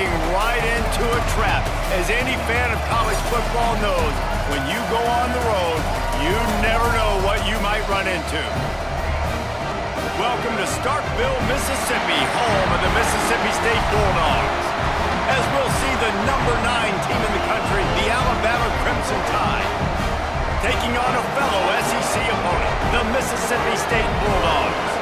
walking right into a trap. As any fan of college football knows, when you go on the road, you never know what you might run into. Welcome to Starkville, Mississippi, home of the Mississippi State Bulldogs. As we'll see the number 9 team in the country, the Alabama Crimson Tide, taking on a fellow SEC opponent, the Mississippi State Bulldogs.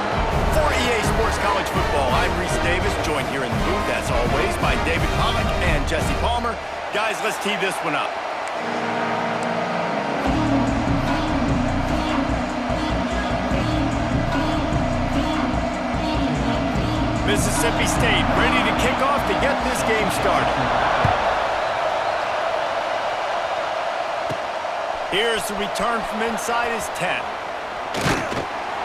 For EA Sports College Football, I'm Reese Davis, joined here in the booth, as always, by David Pollack and Jesse Palmer. Guys, let's tee this one up. Mississippi State ready to kick off to get this game started. Here's the return from inside his 10.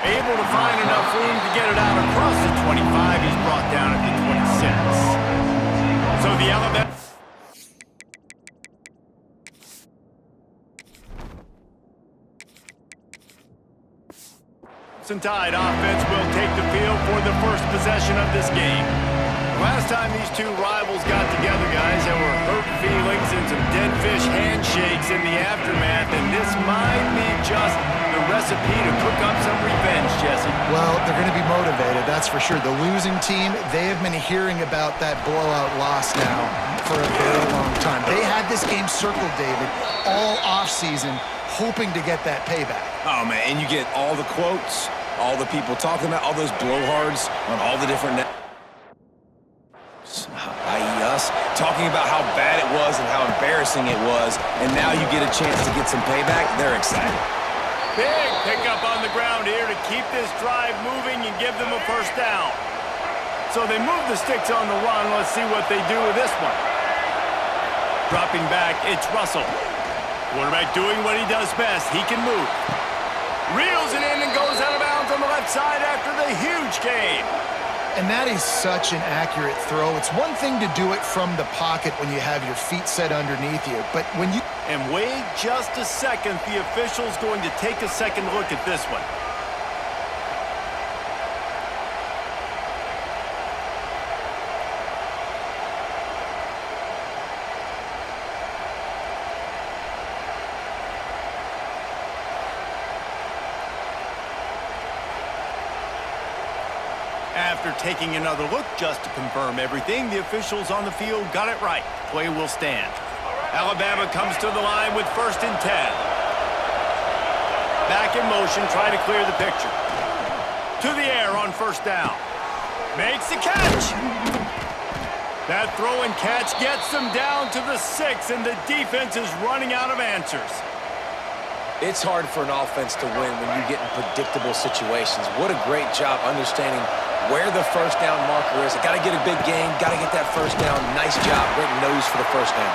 Able to find enough room to get it out across the 25. He's brought down at the 26. So the Alabama... Tide offense will take the field for the first possession of this game. Last time these two rivals got together, guys, there were hurt feelings and some dead fish handshakes in the aftermath, and this might be just the recipe to cook up some revenge, Jesse. Well, they're going to be motivated, that's for sure. The losing team, they have been hearing about that blowout loss now for a very long time. They had this game circled, David, all offseason, hoping to get that payback. Oh, man, and you get all the quotes, all the people talking about, all those blowhards on all the different i.e. us, talking about how bad it was and how embarrassing it was, and now you get a chance to get some payback. They're excited. Big pickup on the ground here to keep this drive moving and give them a first down. So they move the sticks on the run. Let's see what they do with this one. Dropping back, it's Russell. Quarterback doing what he does best. He can move. Reels it in and goes out of bounds on the left side after the huge gain. And that is such an accurate throw. It's one thing to do it from the pocket when you have your feet set underneath you, but when you... And wait just a second. The official's going to take a second look at this one. After taking another look just to confirm everything, the officials on the field got it right. Play will stand. Alabama comes to the line with 1st and 10. Back in motion, trying to clear the picture. To the air on 1st down. Makes the catch. That throw and catch gets them down to the 6, and the defense is running out of answers. It's hard for an offense to win when you get in predictable situations. What a great job understanding where the 1st down marker is. Got to get a big gain, got to get that 1st down. Nice job, great nose for the 1st down.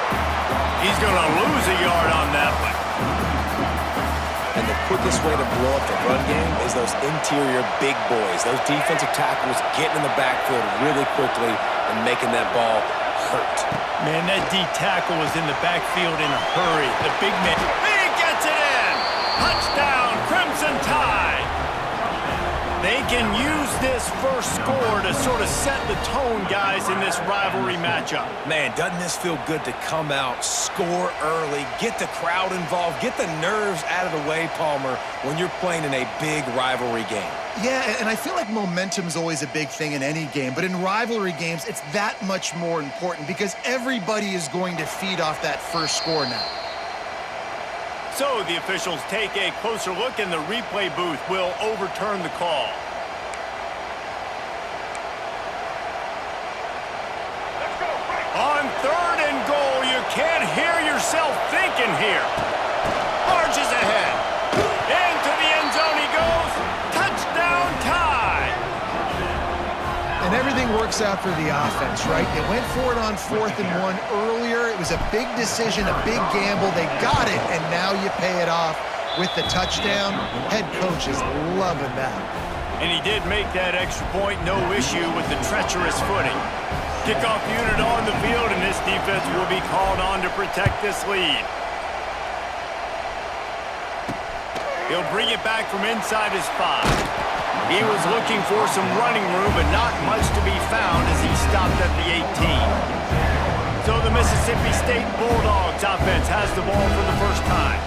He's going to lose a yard on that one. And the quickest way to blow up the run game is those interior big boys, those defensive tackles getting in the backfield really quickly and making that ball hurt. Man, that D tackle was in the backfield in a hurry. The big man, he gets it in! Touchdown, Crimson Tide! They can use this first score to sort of set the tone, guys, in this rivalry matchup. Man, doesn't this feel good to come out, score early, get the crowd involved, get the nerves out of the way, Palmer, when you're playing in a big rivalry game? Yeah, and I feel like momentum is always a big thing in any game, but in rivalry games, it's that much more important because everybody is going to feed off that first score now. So the officials take a closer look, and the replay booth will overturn the call. On 3rd and goal, you can't hear yourself thinking here. Marches ahead. Into the end zone he goes. Touchdown Tide. And everything works out for the offense, right? They went for it on 4th and 1 earlier. It was a big decision, a big gamble. They got it, and now you pay it off with the touchdown. Head coach is loving that. And he did make that extra point, no issue with the treacherous footing. Kickoff unit on the field, and this defense will be called on to protect this lead. He'll bring it back from inside his 5. He was looking for some running room, but not much to be found as he stopped at the 18. the Mississippi State Bulldogs offense has the ball for the first time.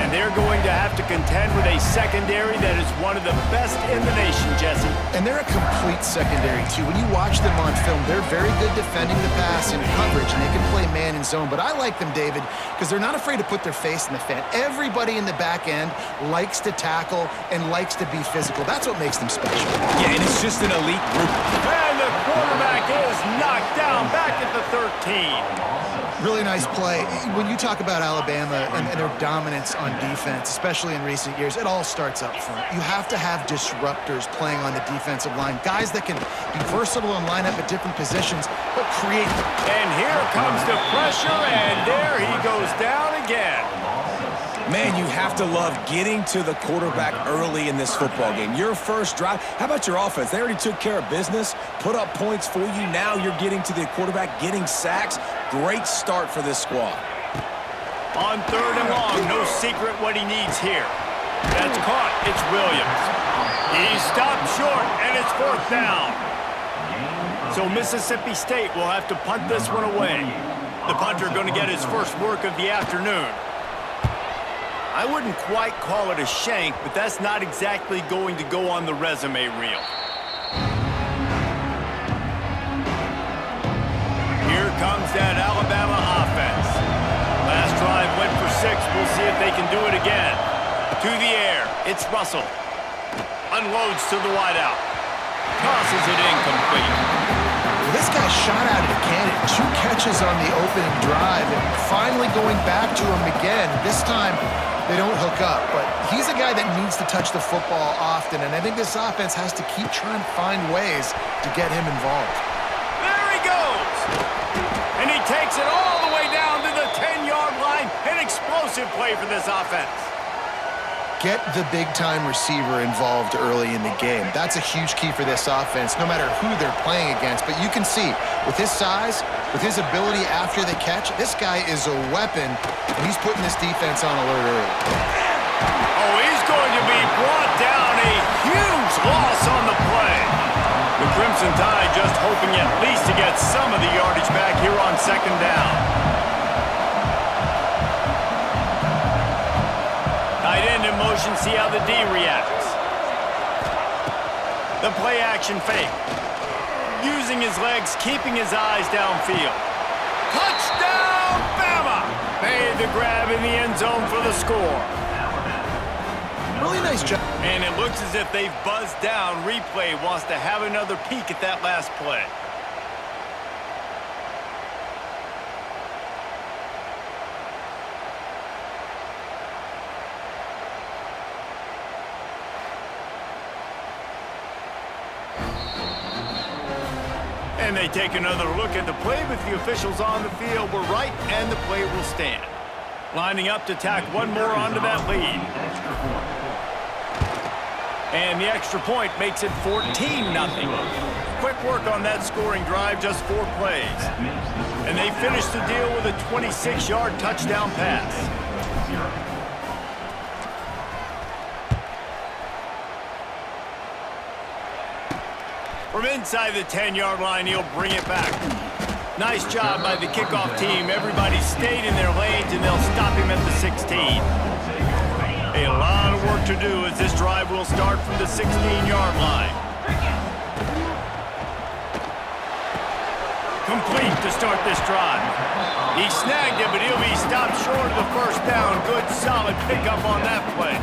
And they're going to have to contend with a secondary that is one of the best in the nation, Jesse. And they're a complete secondary, too. When you watch them on film, they're very good defending the pass and coverage, and they can play man and zone. But I like them, David, because they're not afraid to put their face in the fan. Everybody in the back end likes to tackle and likes to be physical. That's what makes them special. Yeah, and it's just an elite group. And the quarterback is knocked down back at the 13. Really nice play. When you talk about Alabama and their dominance on defense, especially in recent years, it all starts up front. You have to have disruptors playing on the defensive line, guys that can be versatile and line up at different positions, but create. And here comes the pressure, and there he goes down again. Man, you have to love getting to the quarterback early in this football game. Your first drive, how about your offense? They already took care of business, put up points for you. Now you're getting to the quarterback, getting sacks. Great start for this squad. On 3rd and long, no secret what he needs here. That's caught. It's Williams. He stopped short, and it's 4th down. So Mississippi State will have to punt this one away. The punter going to get his first work of the afternoon. I wouldn't quite call it a shank, but that's not exactly going to go on the resume reel. Here comes that Alabama offense. Last drive went for 6. We'll see if they can do it again. To the air. It's Russell. Unloads to the wideout. Tosses it incomplete. Well, this guy shot out of the cannon. 2 catches on the opening drive, and finally going back to him again. This time, they don't hook up, but he's a guy that needs to touch the football often, and I think this offense has to keep trying to find ways to get him involved. There he goes! And he takes it all the way down to the 10-yard line. An explosive play for this offense. Get the big-time receiver involved early in the game. That's a huge key for this offense, no matter who they're playing against. But you can see, with his size, with his ability after the catch, this guy is a weapon, and he's putting this defense on alert early. Oh, he's going to be brought down. A huge loss on the play. The Crimson Tide just hoping at least to get some of the yardage back here on 2nd down. Tight end in motion, see how the D reacts. The play action fake. Using his legs, keeping his eyes downfield. Touchdown, Bama! Made the grab in the end zone for the score. Really nice job. And it looks as if they've buzzed down. Replay wants to have another peek at that last play. And they take another look at the play, but the officials on the field were right, and the play will stand. Lining up to tack one more onto that lead. And the extra point makes it 14-0. Quick work on that scoring drive, just 4 plays. And they finish the deal with a 26-yard touchdown pass. From inside the 10-yard line, he'll bring it back. Nice job by the kickoff team. Everybody stayed in their lanes, and they'll stop him at the 16. A lot of work to do as this drive will start from the 16-yard line. Complete to start this drive. He snagged it, but he'll be stopped short of the first down. Good, solid pickup on that play.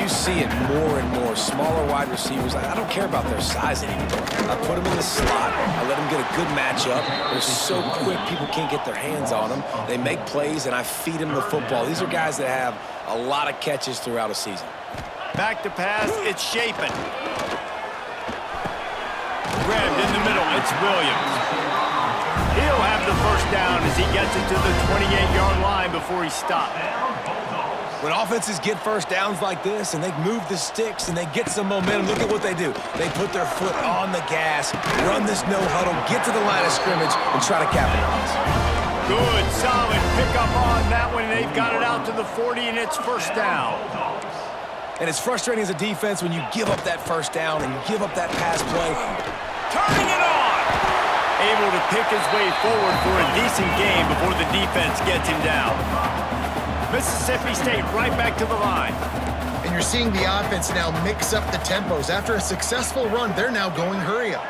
You see it more and more. Smaller wide receivers, I don't care about their size anymore. I put them in the slot. I let them get a good matchup. They're so quick, people can't get their hands on them. They make plays, and I feed them the football. These are guys that have a lot of catches throughout a season. Back to pass, it's Shapin. Grabbed in the middle, it's Williams. He'll have the first down as he gets it to the 28-yard line before he stopped. When offenses get first downs like this and they move the sticks and they get some momentum, look at what they do. They put their foot on the gas, run this no huddle, get to the line of scrimmage, and try to capitalize. Good, solid pickup on that one. They've got it out to the 40, and it's first down. And it's frustrating as a defense when you give up that first down and you give up that pass play. Turning it on! Able to pick his way forward for a decent game before the defense gets him down. Mississippi State right back to the line. And you're seeing the offense now mix up the tempos. After a successful run, they're now going hurry up.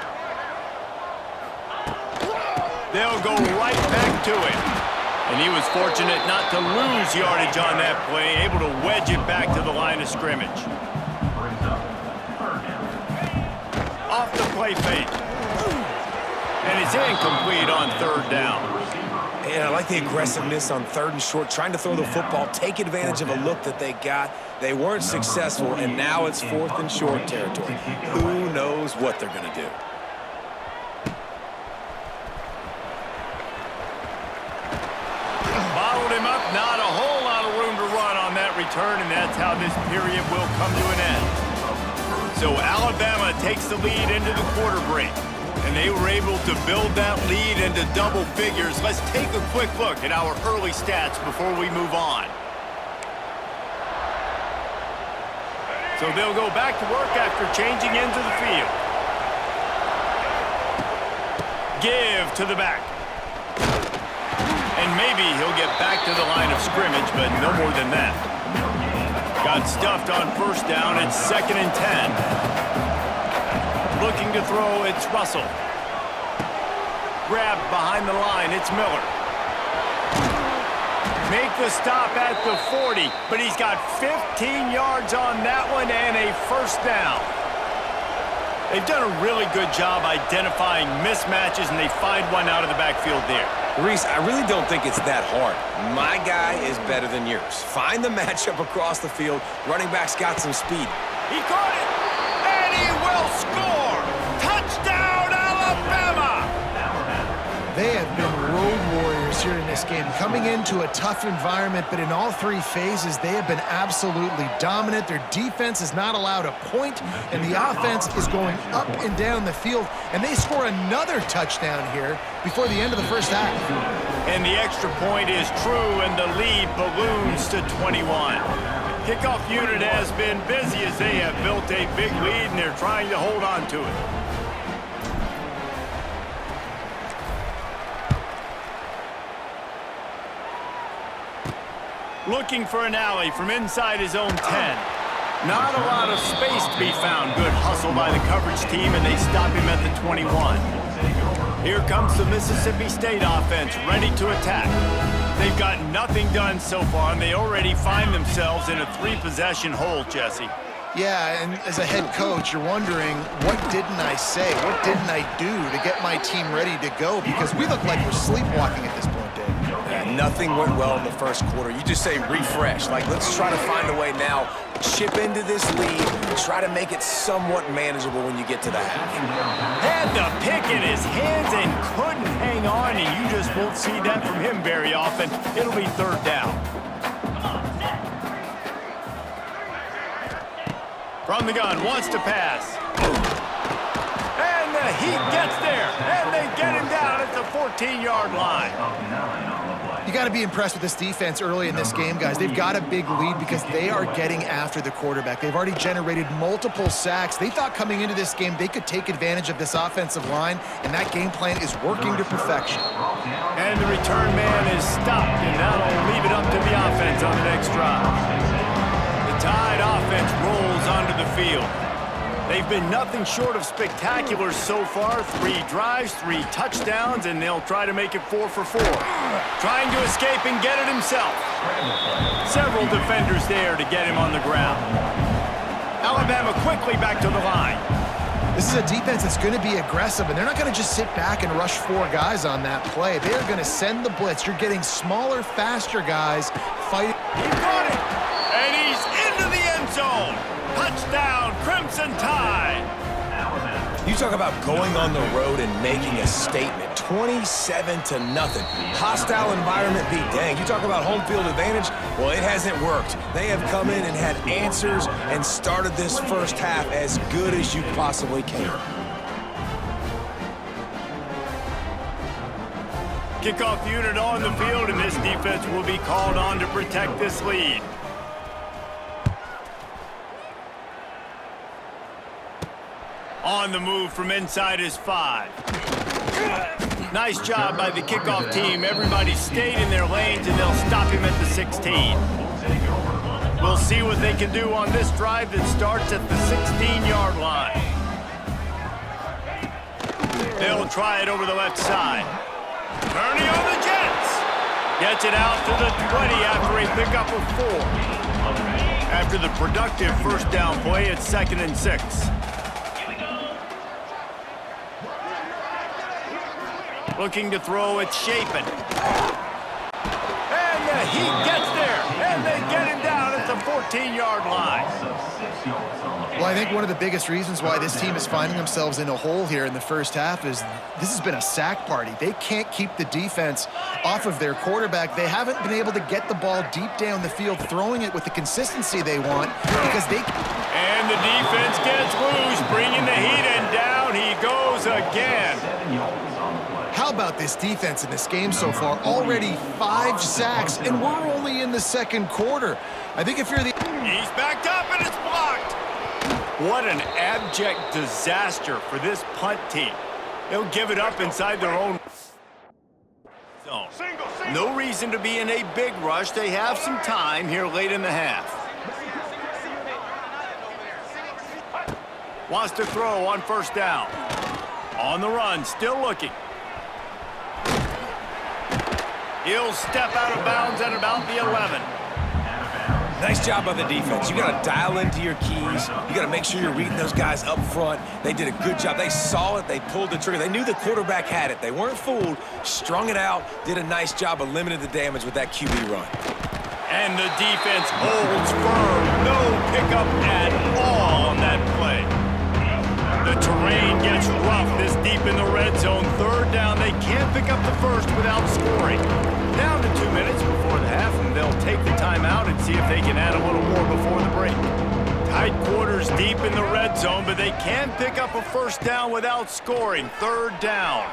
They'll go right back to it. And he was fortunate not to lose yardage on that play, able to wedge it back to the line of scrimmage. Off the play fake. And it's incomplete on third down. And I like the aggressiveness on 3rd and short, trying to throw the football, take advantage of a look that they got. They weren't successful, and now it's 4th and short territory. Who knows what they're going to do? Bottled him up, not a whole lot of room to run on that return, and that's how this period will come to an end. So Alabama takes the lead into the quarter break. And they were able to build that lead into double figures. Let's take a quick look at our early stats before we move on. So they'll go back to work after changing into the field. Give to the back. And maybe he'll get back to the line of scrimmage, but no more than that. Got stuffed on first down. It's 2nd and 10. Looking to throw, it's Russell. Grabbed behind the line, it's Miller. Make the stop at the 40, but he's got 15 yards on that one and a first down. They've done a really good job identifying mismatches, and they find one out of the backfield there. Reese, I really don't think it's that hard. My guy is better than yours. Find the matchup across the field. Running back's got some speed. He caught it, and he will score! Touchdown, Alabama! They have been road warriors here in this game, coming into a tough environment, but in all 3 phases, they have been absolutely dominant. Their defense is not allowed a point, and the offense is going up and down the field, and they score another touchdown here before the end of the first half. And the extra point is true, and the lead balloons to 21. Kickoff unit has been busy as they have built a big lead, and they're trying to hold on to it. Looking for an alley from inside his own 10. Not a lot of space to be found. Good hustle by the coverage team, and they stop him at the 21. Here comes the Mississippi State offense, ready to attack. They've got nothing done so far, and they already find themselves in a 3-possession hole, Jesse. Yeah, and as a head coach, you're wondering, what didn't I say? What didn't I do to get my team ready to go? Because we look like we're sleepwalking at this point, Dave. Nothing went well in the first quarter. You just say refresh. Like, let's try to find a way now, chip into this lead, and try to make it somewhat manageable when you get to the half. Had the pick in his hands and couldn't hang on, and you just won't see that from him very often. It'll be 3rd down. From the gun, wants to pass. And the Heat gets there, and they get him down at the 14-yard line. You got to be impressed with this defense early in this game, guys. They've got a big lead because they are getting after the quarterback. They've already generated multiple sacks. They thought coming into this game they could take advantage of this offensive line, and that game plan is working to perfection. And the return man is stopped, and that'll leave it up to the offense on the next drive. The Tide offense rolls onto the field. They've been nothing short of spectacular so far. 3 drives, 3 touchdowns, and they'll try to make it 4 for 4. Trying to escape and get it himself. Several defenders there to get him on the ground. Alabama quickly back to the line. This is a defense that's going to be aggressive, and they're not going to just sit back and rush 4 guys on that play. They are going to send the blitz. You're getting smaller, faster guys fighting. He got it, and he's into the end zone. Touchdown, Crimson Tide. You talk about going on the road and making a statement. 27-0. Hostile environment be dang. You talk about home field advantage. Well, it hasn't worked. They have come in and had answers and started this first half as good as you possibly can. Kickoff unit on the field, and this defense will be called on to protect this lead. On the move from inside his 5. Nice job by the kickoff team. Everybody stayed in their lanes, and they'll stop him at the 16. We'll see what they can do on this drive that starts at the 16-yard line. They'll try it over the left side. Turning on the Jets. Gets it out to the 20 after a pickup of 4. After the productive first down play, it's 2nd and 6. Looking to throw, it's Shapen. And he gets there, and they get him down at the 14-yard line. Well, I think one of the biggest reasons why this team is finding themselves in a hole here in the first half is this has been a sack party. They can't keep the defense off of their quarterback. They haven't been able to get the ball deep down the field, throwing it with the consistency they want because they... And the defense gets loose, bringing the heat, and down he goes again. How about this defense in this game so far? Already 5 sacks, and we're only in the second quarter. I think if you're the... He's backed up, and it's blocked. What an abject disaster for this punt team. They'll give it up inside their own zone. No reason to be in a big rush. They have some time here late in the half. Wants to throw on first down. On the run, still looking. He'll step out of bounds at about the 11. Nice job by the defense. You got to dial into your keys. You got to make sure you're reading those guys up front. They did a good job. They saw it. They pulled the trigger. They knew the quarterback had it. They weren't fooled. Strung it out. Did a nice job of limiting the damage with that QB run. And the defense holds firm. No pickup at all on that play. The terrain gets rough this deep in the red zone. Third down. They can't pick up the first without scoring. Down to 2 minutes before the half, and they'll take the timeout and see if they can add a little more before the break. Tight quarters deep in the red zone, but they can pick up a first down without scoring. Third down.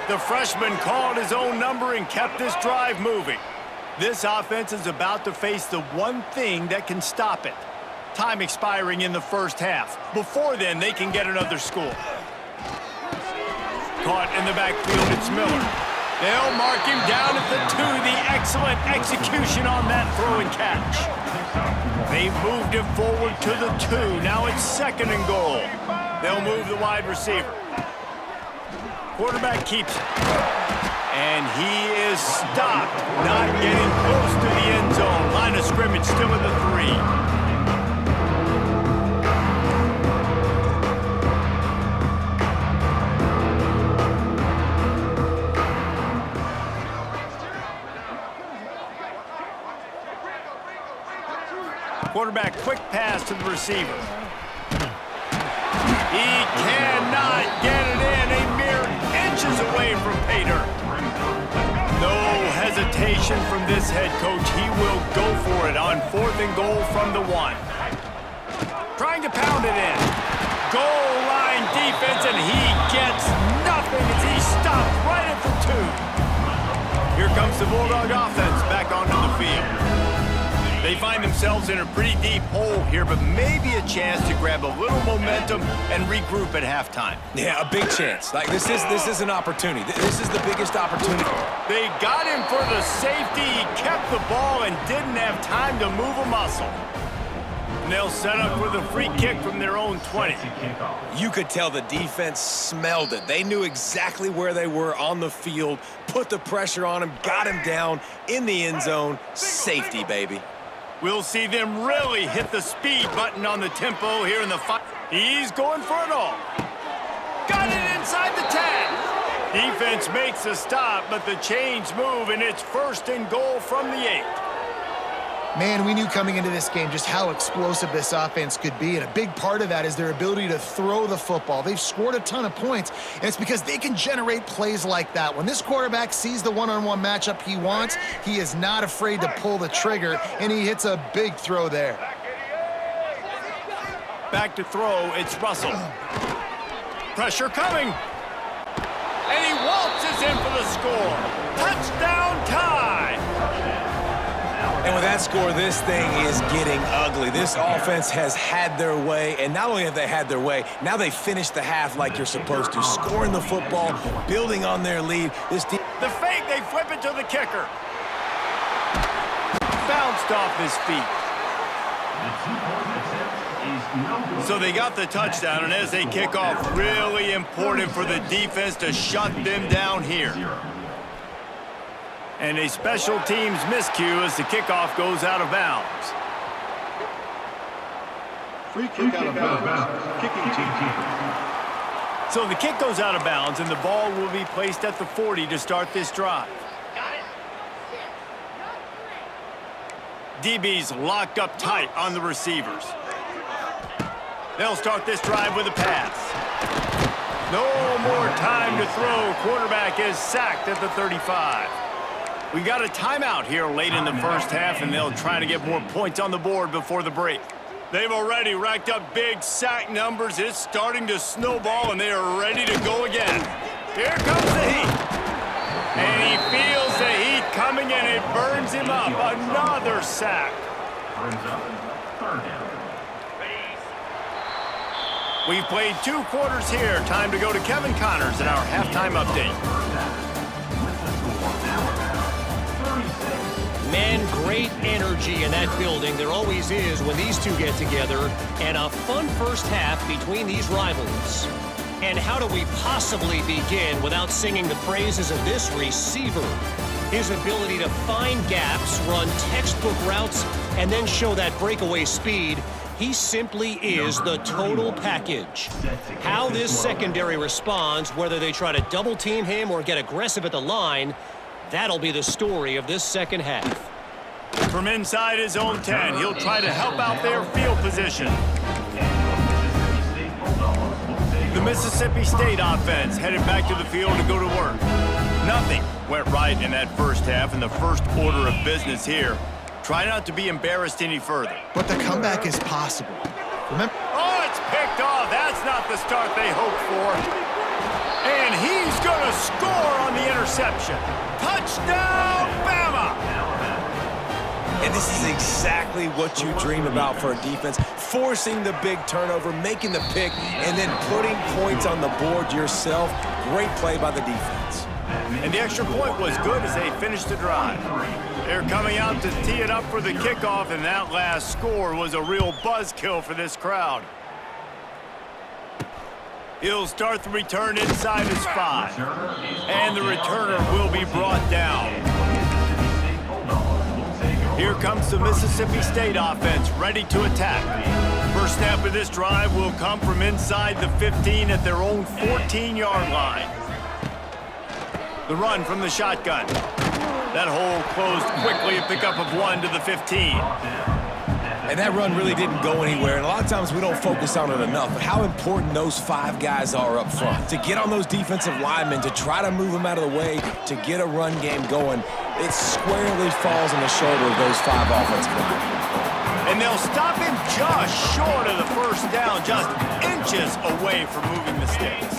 The freshman called his own number and kept this drive moving. This offense is about to face the one thing that can stop it. Time expiring in the first half. Before then, they can get another score. Caught in the backfield, it's Miller. They'll mark him down at the 2. The excellent execution on that throw and catch. They've moved it forward to the 2. Now it's 2nd and goal. They'll move the wide receiver. Quarterback keeps it. And he is stopped, not getting close to the end zone. Line of scrimmage still at the 3. Quarterback, quick pass to the receiver. He cannot get it in. A mere inches away from pay dirt. No hesitation from this head coach. He will go for it on 4th and goal from the 1. Trying to pound it in. Goal line defense, and he gets nothing as he stopped right at the 2. Here comes the Bulldog offense back onto the field. They find themselves in a pretty deep hole here, but maybe a chance to grab a little momentum and regroup at halftime. Yeah, a big chance. Like, this is an opportunity. This is the biggest opportunity. They got him for the safety. He kept the ball and didn't have time to move a muscle. And they'll set up with a free kick from their own 20. You could tell the defense smelled it. They knew exactly where they were on the field, put the pressure on him, got him down in the end zone. Safety, baby. We'll see them really hit the speed button on the tempo here in the fight. He's going for it all. Got it inside the 10. Defense makes a stop, but the chains move, and it's 1st and goal from the 8. Man, we knew coming into this game just how explosive this offense could be, and a big part of that is their ability to throw the football. They've scored a ton of points, and it's because they can generate plays like that. When this quarterback sees the one-on-one matchup he wants, he is not afraid to pull the trigger, and he hits a big throw there. Back to throw, it's Russell. Pressure coming. And he waltzes in for the score. Touchdown tie. And with that score, this thing is getting ugly. This offense has had their way, and not only have they had their way, now they finished the half like you're supposed to, scoring the football, building on their lead. The fake, they flip it to the kicker. Bounced off his feet. So they got the touchdown, and as they kick off, really important for the defense to shut them down here. And a special teams miscue as the kickoff goes out of bounds. Free kick out of bounds. Kicking team. So the kick goes out of bounds, and the ball will be placed at the 40 to start this drive. DB's locked up tight on the receivers. They'll start this drive with a pass. No more time to throw. Quarterback is sacked at the 35. We got a timeout here late in the first half, and they'll try to get more points on the board before the break. They've already racked up big sack numbers. It's starting to snowball, and they are ready to go again. Here comes the heat. And he feels the heat coming, and it burns him up. Another sack. We've played 2 quarters here. Time to go to Kevin Connors in our halftime update. Man, great energy in that building. There always is when these two get together. And a fun first half between these rivals. And how do we possibly begin without singing the praises of this receiver? His ability to find gaps, run textbook routes, and then show that breakaway speed. He simply is the total package. How this secondary responds, whether they try to double team him or get aggressive at the line, that'll be the story of this second half. From inside his own 10, he'll try to help out their field position. The Mississippi State offense headed back to the field to go to work. Nothing went right in that first half, and the first order of business here. Try not to be embarrassed any further. But the comeback is possible. Remember? Oh, it's picked off. That's not the start they hoped for. And he's going to score on the interception. Touchdown, Bama! And this is exactly what you dream about for a defense. Forcing the big turnover, making the pick, and then putting points on the board yourself. Great play by the defense. And the extra point was good as they finished the drive. They're coming out to tee it up for the kickoff, and that last score was a real buzzkill for this crowd. He'll start the return inside his 5. And the returner will be brought down. Here comes the Mississippi State offense, ready to attack. First snap of this drive will come from inside the 15 at their own 14-yard line. The run from the shotgun. That hole closed quickly, a pickup of 1 to the 15. And that run really didn't go anywhere, and a lot of times we don't focus on it enough, but how important those 5 guys are up front. To get on those defensive linemen, to try to move them out of the way, to get a run game going, it squarely falls on the shoulder of those 5 offensive linemen. And they'll stop him just short of the first down, just inches away from moving the sticks.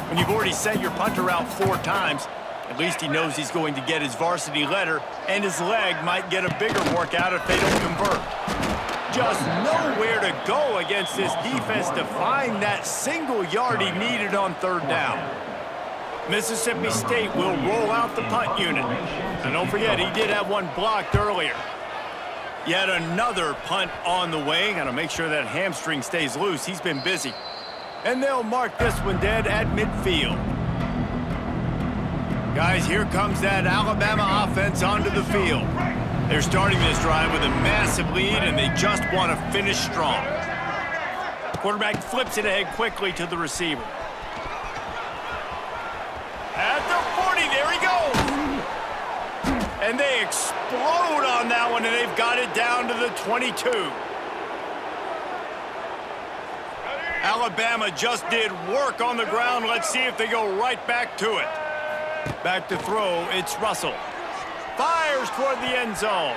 When you've already sent your punter out 4 times, at least he knows he's going to get his varsity letter, and his leg might get a bigger workout if they don't convert. Just nowhere to go against this defense to find that single yard he needed on 3rd down. Mississippi State will roll out the punt unit. And don't forget, he did have one blocked earlier. Yet another punt on the way. Got to make sure that hamstring stays loose. He's been busy. And they'll mark this one dead at midfield. Guys, here comes that Alabama offense onto the field. They're starting this drive with a massive lead, and they just want to finish strong. Quarterback flips it ahead quickly to the receiver. At the 40, there he goes. And they explode on that one, and they've got it down to the 22. Alabama just did work on the ground. Let's see if they go right back to it. Back to throw, it's Russell. Fires toward the end zone.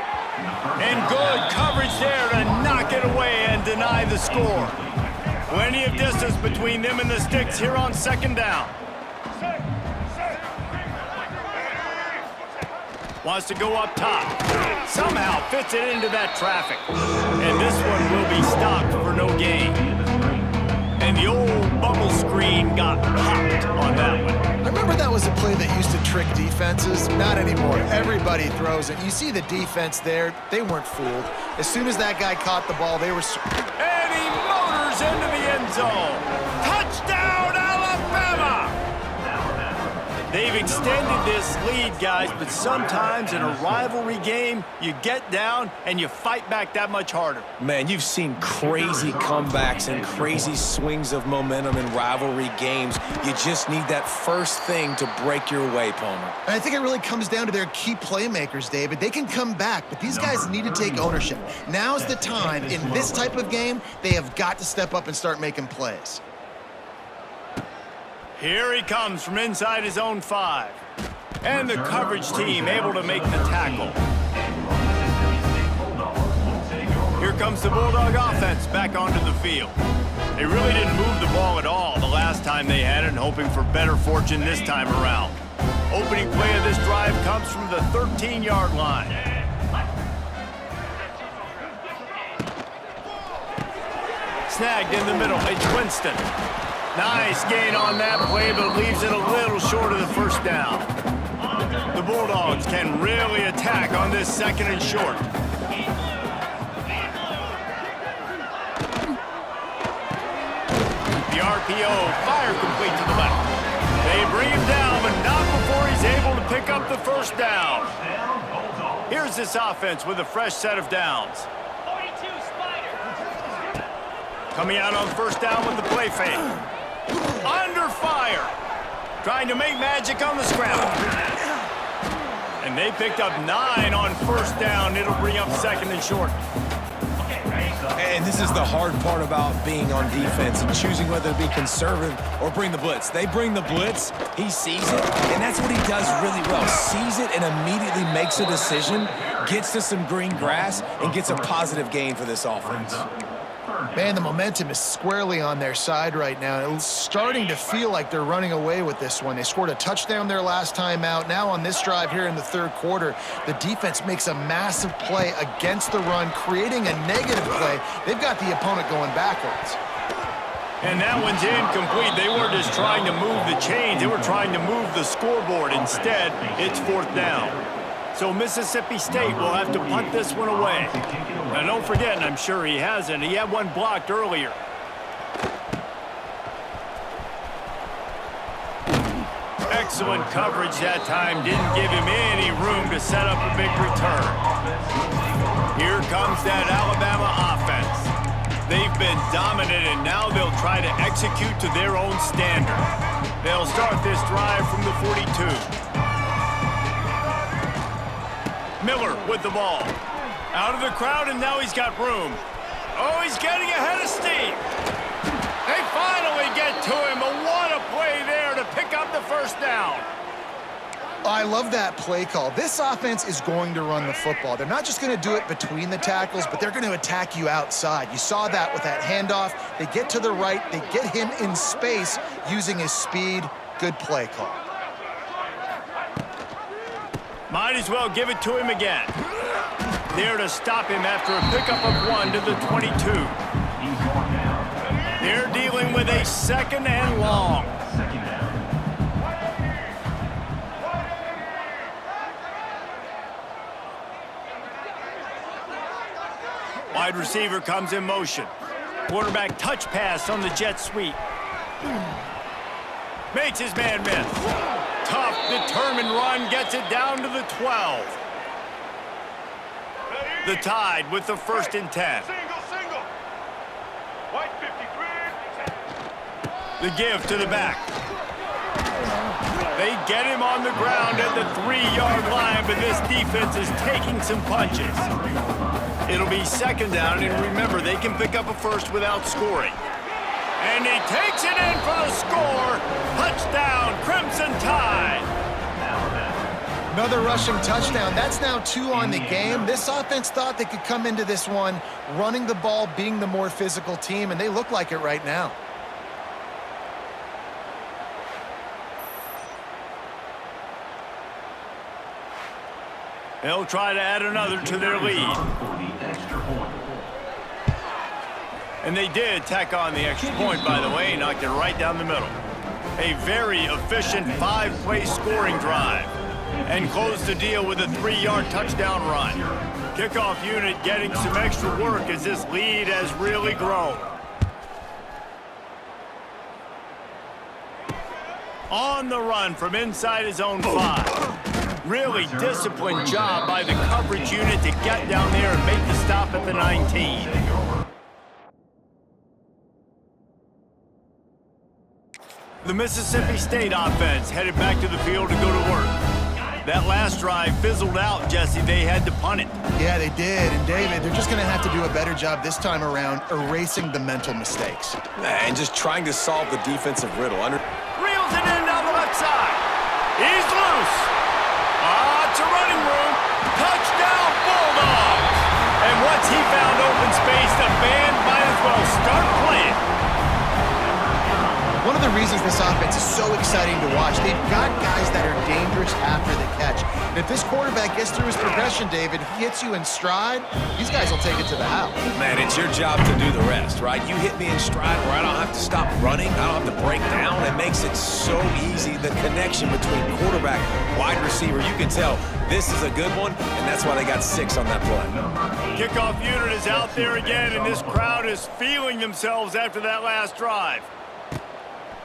And good coverage there to knock it away and deny the score. Plenty of distance between them and the sticks here on 2nd down. Wants to go up top. Somehow fits it into that traffic. And this one will be stopped for no gain. And the old bubble screen got popped on that one. I remember that was a play that used to trick defenses. Not anymore. Everybody throws it. You see the defense there. They weren't fooled. As soon as that guy caught the ball, they were... And he motors into the end zone. Touchdown, Alabama! They've extended this lead, guys, but sometimes in a rivalry game, you get down and you fight back that much harder. Man, you've seen crazy comebacks and crazy swings of momentum in rivalry games. You just need that first thing to break your way, Palmer. And I think it really comes down to their key playmakers, David. They can come back, but these guys need to take ownership. Now's the time. In this type of game, they have got to step up and start making plays. Here he comes from inside his own 5. And the coverage team able to make the tackle. Here comes the Bulldog offense back onto the field. They really didn't move the ball at all the last time they had it, and hoping for better fortune this time around. Opening play of this drive comes from the 13-yard line. Snagged in the middle. It's Winston. Nice gain on that play, but leaves it a little short of the first down. The Bulldogs can really attack on this second and short. The RPO, fire complete to the left. They bring him down, but not before he's able to pick up the first down. Here's this offense with a fresh set of downs. Coming out on first down with the play fake. Under fire. Trying to make magic on the scramble. And they picked up 9 on first down. It'll bring up second and short. And this is the hard part about being on defense and choosing whether to be conservative or bring the blitz. They bring the blitz, he sees it, and that's what he does really well. Sees it and immediately makes a decision, gets to some green grass, and gets a positive gain for this offense. Man, the momentum is squarely on their side right now. It's starting to feel like they're running away with this one. They scored a touchdown their last time out. Now on this drive here in the third quarter, the defense makes a massive play against the run, creating a negative play. They've got the opponent going backwards. And that one's incomplete. They weren't just trying to move the chains. They were trying to move the scoreboard. Instead, it's fourth down. So Mississippi State will have to punt this one away. Now don't forget, and I'm sure he hasn't, he had one blocked earlier. Excellent coverage that time. Didn't give him any room to set up a big return. Here comes that Alabama offense. They've been dominant, and now they'll try to execute to their own standard. They'll start this drive from the 42. Miller with the ball. Out of the crowd, and now he's got room. Oh, he's getting ahead of steam. They finally get to him, but what a play there to pick up the first down. I love that play call. This offense is going to run the football. They're not just going to do it between the tackles, but they're going to attack you outside. You saw that with that handoff. They get to the right. They get him in space using his speed. Good play call. Might as well give it to him again. There to stop him after a pickup of 1 to the 22. They're dealing with a second and long. Wide receiver comes in motion. Quarterback touch pass on the jet sweep. Makes his man miss. Tough, determined run gets it down to the 12. The Tide with the first and 10. Single. White 53. The give to the back. They get him on the ground at the 3-yard line, but this defense is taking some punches. It'll be second down, and remember, they can pick up a first without scoring. And he takes it in for the score. Touchdown, Crimson Tide. Another rushing touchdown. That's now 2 on the game. This offense thought they could come into this one running the ball, being the more physical team, and they look like it right now. They'll try to add another to their lead. And they did tack on the extra point, by the way, knocked it right down the middle. A very efficient 5-play scoring drive. And closed the deal with a 3-yard touchdown run. Kickoff unit getting some extra work as this lead has really grown. On the run from inside his own 5. Really disciplined job by the coverage unit to get down there and make the stop at the 19. The Mississippi State offense headed back to the field to go to work. That last drive fizzled out, Jesse. They had to punt it. Yeah, they did. And, David, they're just going to have to do a better job this time around erasing the mental mistakes. And just trying to solve the defensive riddle. Reels it in down the left side. He's loose. It's a running room. Touchdown, Bulldogs. And once he found open space, the band might as well start playing. One of the reasons this offense is so exciting to watch, they've got guys that are dangerous after the catch. And if this quarterback gets through his progression, David, he hits you in stride, these guys will take it to the house. Man, it's your job to do the rest, right? You hit me in stride where I don't have to stop running. I don't have to break down. It makes it so easy. The connection between quarterback, wide receiver, you can tell this is a good one, and that's why they got 6 on that play. Kickoff unit is out there again, and this crowd is feeling themselves after that last drive.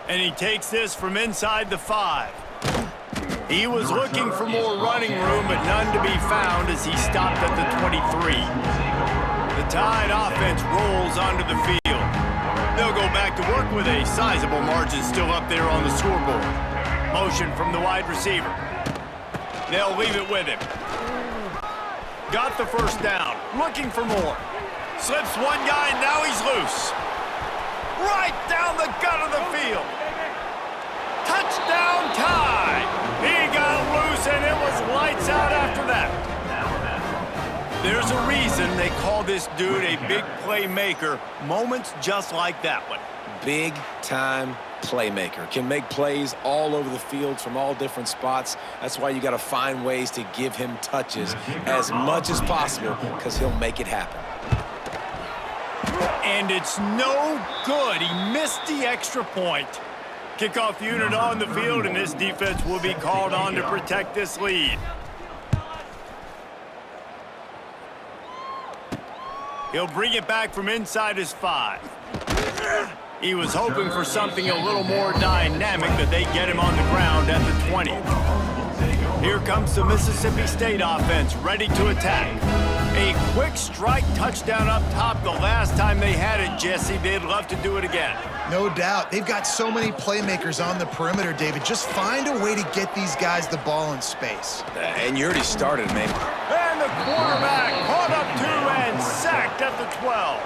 And he takes this from inside the 5. He was looking for more running room, but none to be found as he stopped at the 23. The Tide offense rolls onto the field. They'll go back to work with a sizable margin still up there on the scoreboard. Motion from the wide receiver. They'll leave it with him. Got the first down, looking for more. Slips one guy, now he's loose. Right down the gut of the field. Touchdown, Tide. He got loose, and it was lights out after that. There's a reason they call this dude a big playmaker. Moments just like that one. Big-time playmaker. Can make plays all over the field from all different spots. That's why you got to find ways to give him touches as much as possible, because he'll make it happen. And it's no good. He missed the extra point. Kickoff unit on the field, and this defense will be called on to protect this lead. He'll bring it back from inside his 5. He was hoping for something a little more dynamic, but they get him on the ground at the 20. Here comes the Mississippi State offense, ready to attack. A quick strike touchdown up top the last time they had it, Jesse. They'd love to do it again. No doubt. They've got so many playmakers on the perimeter, David. Just find a way to get these guys the ball in space. And you already started, man. And the quarterback caught up 2 and sacked at the 12.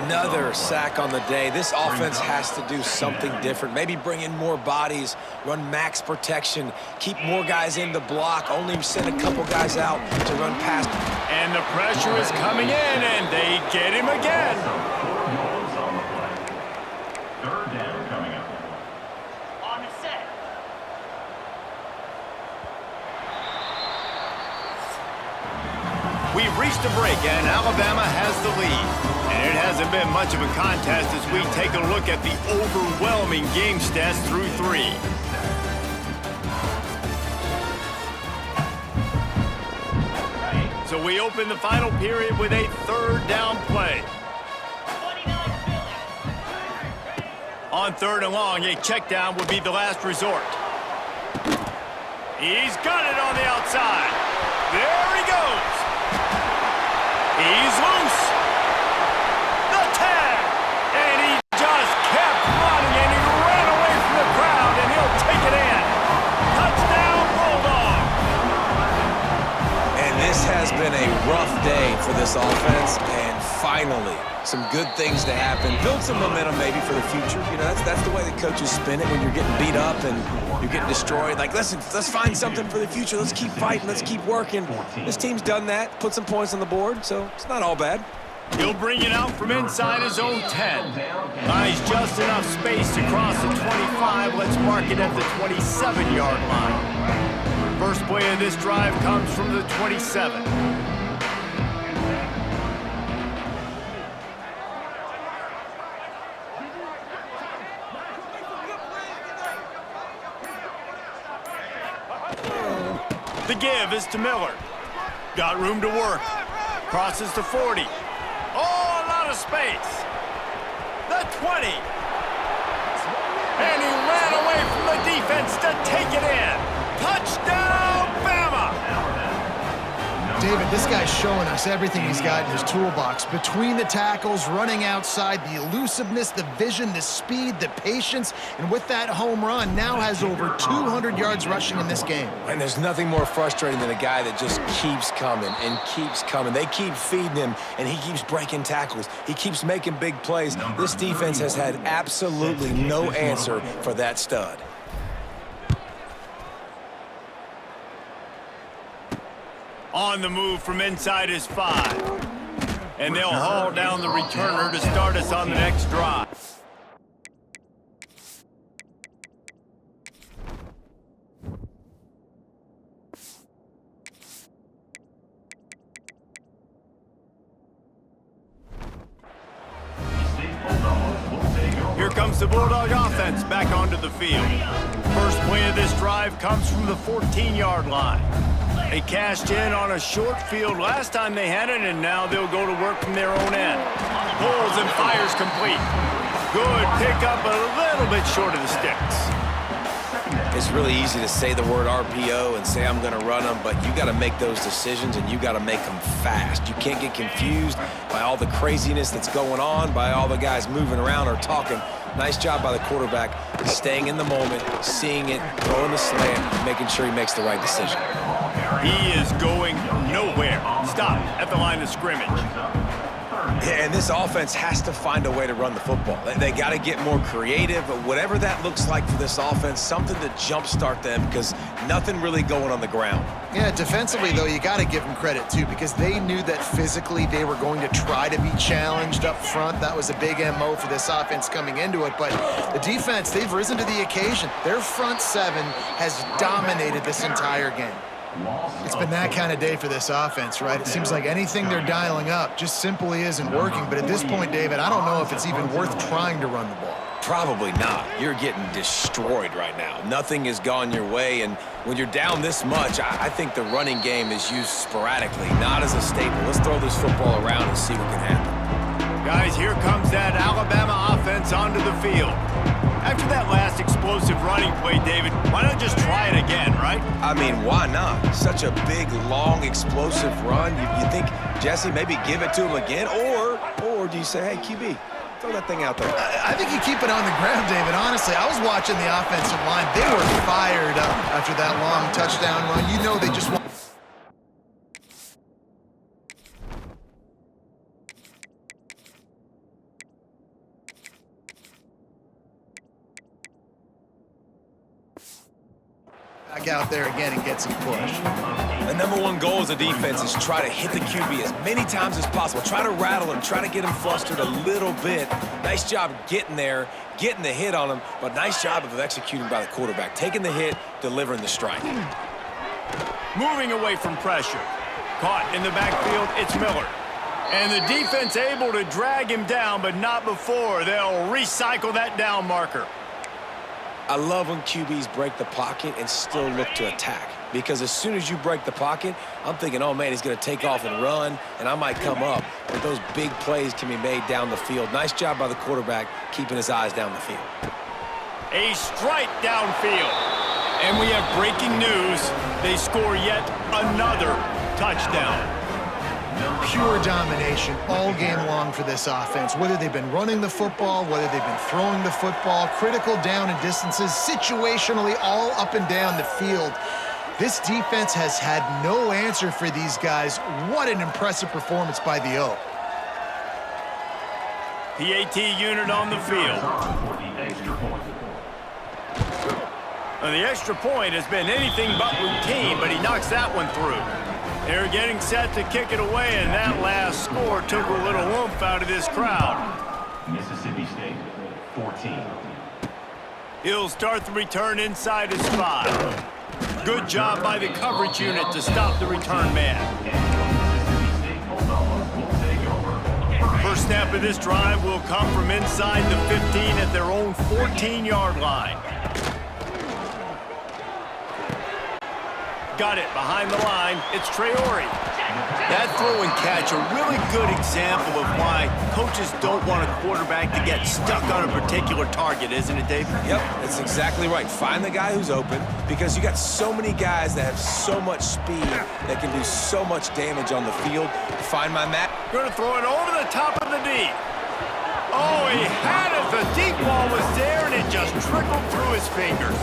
Another sack on the day. This offense has to do something different. Maybe bring in more bodies, run max protection, keep more guys in the block, only send a couple guys out to run past. And the pressure is coming in, and they get him again. Third down coming up. On the set. We've reached a break, and Alabama has the lead. And it hasn't been much of a contest as we take a look at the overwhelming game stats through 3. So we open the final period with a 3rd down play. On 3rd and long, a check down would be the last resort. He's got it on the outside. There he goes. He's loose. The tag. And he just kept running, and he ran away from the crowd, and he'll take it in. Touchdown, Bulldog. And this has been a rough day for this offense, and finally, some good things to happen. Build some momentum maybe for the future. You know, that's the way the coaches spin it when you're getting beat up and you're getting destroyed. Like, let's find something for the future. Let's keep fighting. Let's keep working. This team's done that, put some points on the board, so it's not all bad. He'll bring it out from inside his own 10. Buys just enough space to cross the 25. Let's mark it at the 27-yard line. First play of this drive comes from the 27. The give is to Miller. Got room to work. Crosses to 40. Oh, a lot of space. The 20. And he ran away from the defense to take it in. Touchdown, Bama! David, this guy's showing us everything he's got in his toolbox. Between the tackles, running outside, the elusiveness, the vision, the speed, the patience, and with that home run, now has over 200 yards rushing in this game. And there's nothing more frustrating than a guy that just keeps coming and keeps coming. They keep feeding him, and he keeps breaking tackles. He keeps making big plays. This defense has had absolutely no answer for that stud. On the move from inside his 5. And they'll haul down the returner to start us on the next drive. Here comes the Bulldog offense back onto the field. First play of this drive comes from the 14-yard line. They cashed in on a short field last time they had it, and now they'll go to work from their own end. Pulls and fires complete. Good pickup, but a little bit short of the sticks. It's really easy to say the word RPO and say I'm going to run them, but you got to make those decisions, and you got to make them fast. You can't get confused by all the craziness that's going on, by all the guys moving around or talking. Nice job by the quarterback, staying in the moment, seeing it, throwing the slant, making sure he makes the right decision. He is going nowhere. Stop at the line of scrimmage. Yeah, and this offense has to find a way to run the football. They got to get more creative, but whatever that looks like for this offense, something to jumpstart them, because nothing really going on the ground. Yeah, defensively, though, you got to give them credit, too, because they knew that physically they were going to try to be challenged up front. That was a big MO for this offense coming into it, but the defense, they've risen to the occasion. Their front 7 has dominated this entire game. It's been that kind of day for this offense, right? It seems like anything they're dialing up just simply isn't working. But at this point, David, I don't know if it's even worth trying to run the ball. Probably not. You're getting destroyed right now. Nothing has gone your way, and when you're down this much, I think the running game is used sporadically, not as a staple. Let's throw this football around and see what can happen. Guys, here comes that Alabama offense onto the field. After that last explosive running play, David, why not just try it again, right? I mean, why not? Such a big, long, explosive run. You think, Jesse, maybe give it to him again? Or do you say, hey, QB, throw that thing out there? I think you keep it on the ground, David. Honestly, I was watching the offensive line. They were fired up after that long touchdown run. You know they just want... back out there again and get some push. The number one goal as a defense is try to hit the QB as many times as possible. Try to rattle him, try to get him flustered a little bit. Nice job getting there, getting the hit on him, but nice job of executing by the quarterback. Taking the hit, delivering the strike. Moving away from pressure. Caught in the backfield, it's Miller. And the defense able to drag him down, but not before. They'll recycle that down marker. I love when QBs break the pocket and still look to attack. Because as soon as you break the pocket, I'm thinking, oh, man, he's going to take off and run, and I might come up. But those big plays can be made down the field. Nice job by the quarterback keeping his eyes down the field. A strike downfield. And we have breaking news. They score yet another touchdown. Pure domination all game long for this offense. Whether they've been running the football, whether they've been throwing the football, critical down and distances, situationally all up and down the field. This defense has had no answer for these guys. What an impressive performance by the O. PAT unit on the field. Now, the extra point has been anything but routine, but he knocks that one through. They're getting set to kick it away, and that last score took a little oomph out of this crowd. Mississippi State, 14. He'll start the return inside his 5. Good job by the coverage unit to stop the return man. First snap of this drive will come from inside the 15 at their own 14-yard line. Got it behind the line. It's Traore. That throw and catch, a really good example of why coaches don't want a quarterback to get stuck on a particular target, isn't it, Dave? Yep, that's exactly right. Find the guy who's open because you got so many guys that have so much speed that can do so much damage on the field. Find my man. Going to throw it over the top of the D. Oh, he had it. The deep ball was there, and it just trickled through his fingers.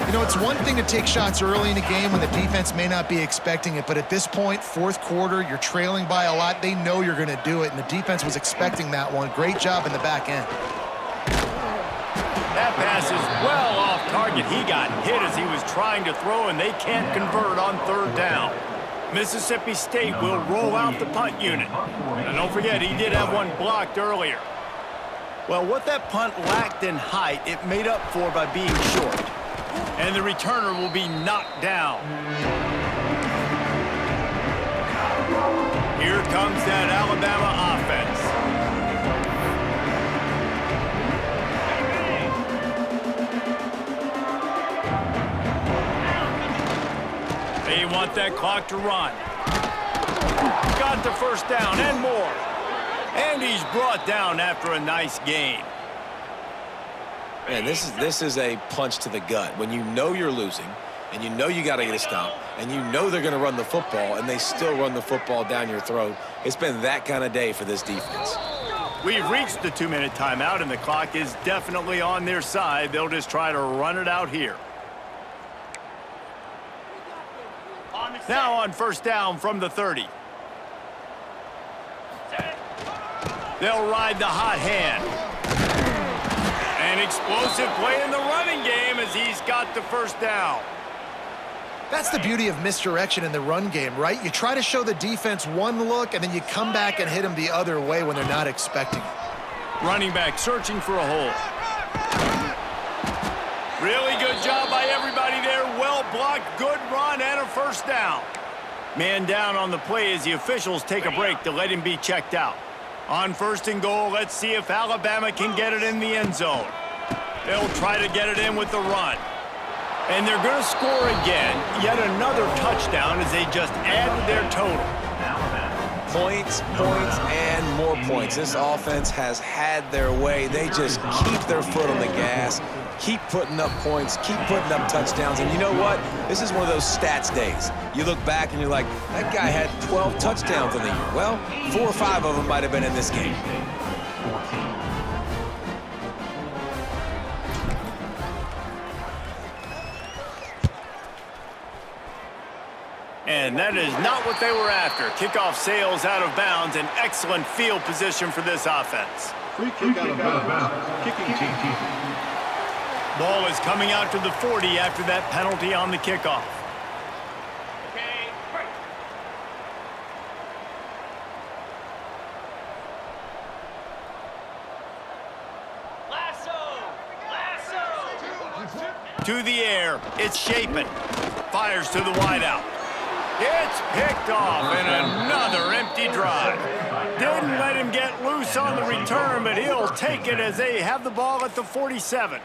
You know, it's one thing to take shots early in a game when the defense may not be expecting it, but at this point, fourth quarter, you're trailing by a lot. They know you're going to do it, and the defense was expecting that one. Great job in the back end. That pass is well off target. He got hit as he was trying to throw, and they can't convert on third down. Mississippi State will roll out the punt unit. And don't forget, he did have one blocked earlier. Well, what that punt lacked in height, it made up for by being short. And the returner will be knocked down. Here comes that Alabama offense. They want that clock to run. Got the first down and more. And he's brought down after a nice gain. Man, this is a punch to the gut. When you know you're losing, and you know you got to get a stop, and you know they're going to run the football, and they still run the football down your throat, it's been that kind of day for this defense. We've reached the 2-minute timeout, and the clock is definitely on their side. They'll just try to run it out here. Now on first down from the 30. They'll ride the hot hand. An explosive play in the running game as he's got the first down. That's the beauty of misdirection in the run game, right? You try to show the defense one look, and then you come back and hit them the other way when they're not expecting it. Running back searching for a hole. Really good job by everybody there. Well blocked, good run, and a first down. Man down on the play as the officials take a break to let him be checked out. On first and goal, let's see if Alabama can get it in the end zone. They'll try to get it in with the run. And they're going to score again. Yet another touchdown as they just added their total. Points, points, and more points. This offense has had their way. They just keep their foot on the gas, keep putting up points, keep putting up touchdowns. And you know what? This is one of those stats days. You look back and you're like, that guy had 12 touchdowns in the year. Well, 4 or 5 of them might have been in this game. And that is not what they were after. Kickoff sails out of bounds. An excellent field position for this offense. Free kick out of bounds. Kicking team. Ball is coming out to the 40 after that penalty on the kickoff. Okay, break. Lasso! To the air. It's Shapen. Fires to the wideout. It's picked off, and another empty drive. Didn't let him get loose on the return, but he'll take it as they have the ball at the 47.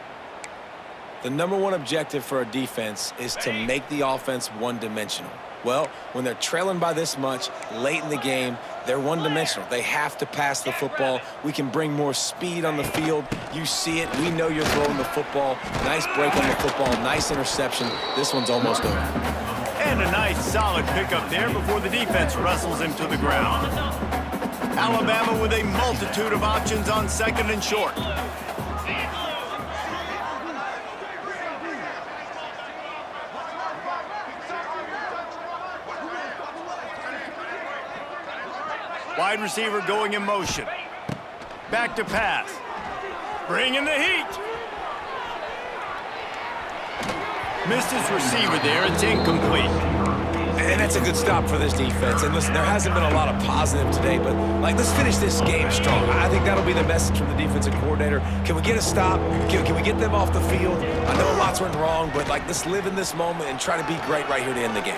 The number one objective for a defense is to make the offense one-dimensional. Well, when they're trailing by this much late in the game, they're one-dimensional. They have to pass the football. We can bring more speed on the field. You see it. We know you're throwing the football. Nice break on the football. Nice interception. This one's almost over. And a nice solid pickup there before the defense wrestles him to the ground. Alabama with a multitude of options on second and short. Wide receiver going in motion. Back to pass. Bringing the heat. Missed his receiver there. It's incomplete. And that's a good stop for this defense. And listen, there hasn't been a lot of positive today, but, like, let's finish this game strong. I think that'll be the message from the defensive coordinator. Can we get a stop? Can we get them off the field? I know lots went wrong, but, like, let's live in this moment and try to be great right here to end the game.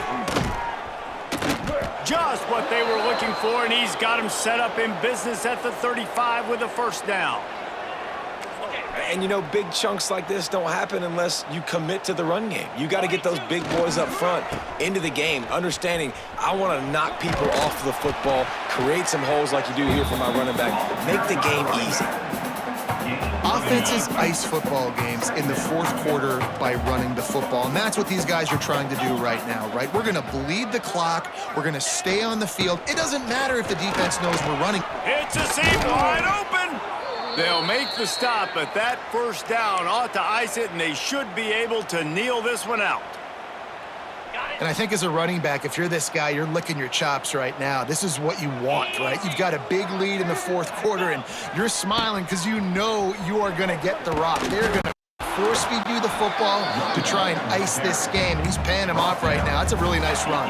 Just what they were looking for, and he's got him set up in business at the 35 with a first down. And, you know, big chunks like this don't happen unless you commit to the run game. You got to get those big boys up front into the game, understanding I want to knock people off the football, create some holes like you do here for my running back, make the game easy. Offenses ice football games in the fourth quarter by running the football, and that's what these guys are trying to do right now, right? We're going to bleed the clock. We're going to stay on the field. It doesn't matter if the defense knows we're running. It's a seam wide open. They'll make the stop, but that first down ought to ice it, and they should be able to kneel this one out. And I think as a running back, if you're this guy, you're licking your chops right now. This is what you want, right? You've got a big lead in the fourth quarter, and you're smiling because you know you are going to get the rock. They're going to force-feed you the football to try and ice this game. He's paying him off right now. That's a really nice run.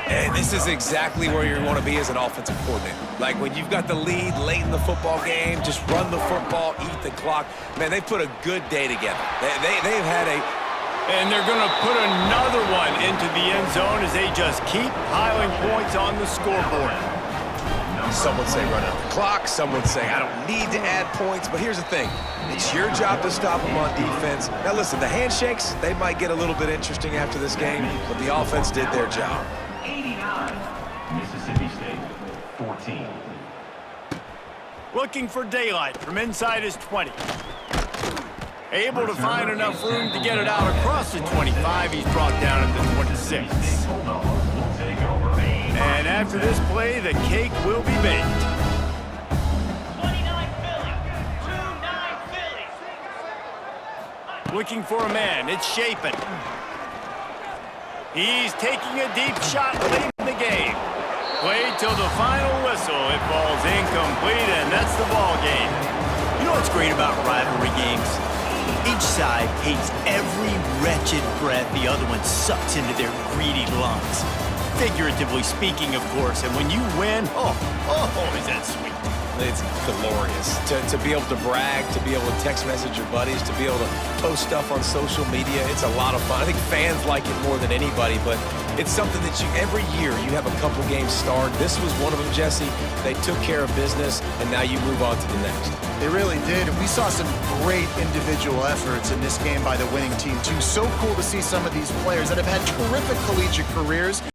And this is exactly where you want to be as an offensive coordinator. Like when you've got the lead late in the football game, just run the football, eat the clock. Man, they've put a good day together. They've had a... And they're going to put another one into the end zone as they just keep piling points on the scoreboard. Some would say run out the clock. Some would say I don't need to add points. But here's the thing. It's your job to stop them on defense. Now, listen, the handshakes, they might get a little bit interesting after this game, but the offense did their job. 89, Mississippi State, 14. Looking for daylight from inside his 20. Able to find enough room to get it out across the 25. He's brought down at the 26. And after this play, the cake will be baked. 29 Philly. 2-9 Philly. Looking for a man. It's Shapen. He's taking a deep shot late in the game. Played till the final whistle. It falls incomplete, and that's the ball game. You know what's great about rivalry games? Each side hates every wretched breath the other one sucks into their greedy lungs. Figuratively speaking, of course, and when you win, oh, is that sweet. It's glorious to be able to brag, to be able to text message your buddies, to be able to post stuff on social media. It's a lot of fun. I think fans like it more than anybody, but it's something that every year you have a couple games starred. This was one of them, Jesse. They took care of business, and now you move on to the next. They really did, and we saw some great individual efforts in this game by the winning team, too. So cool to see some of these players that have had terrific collegiate careers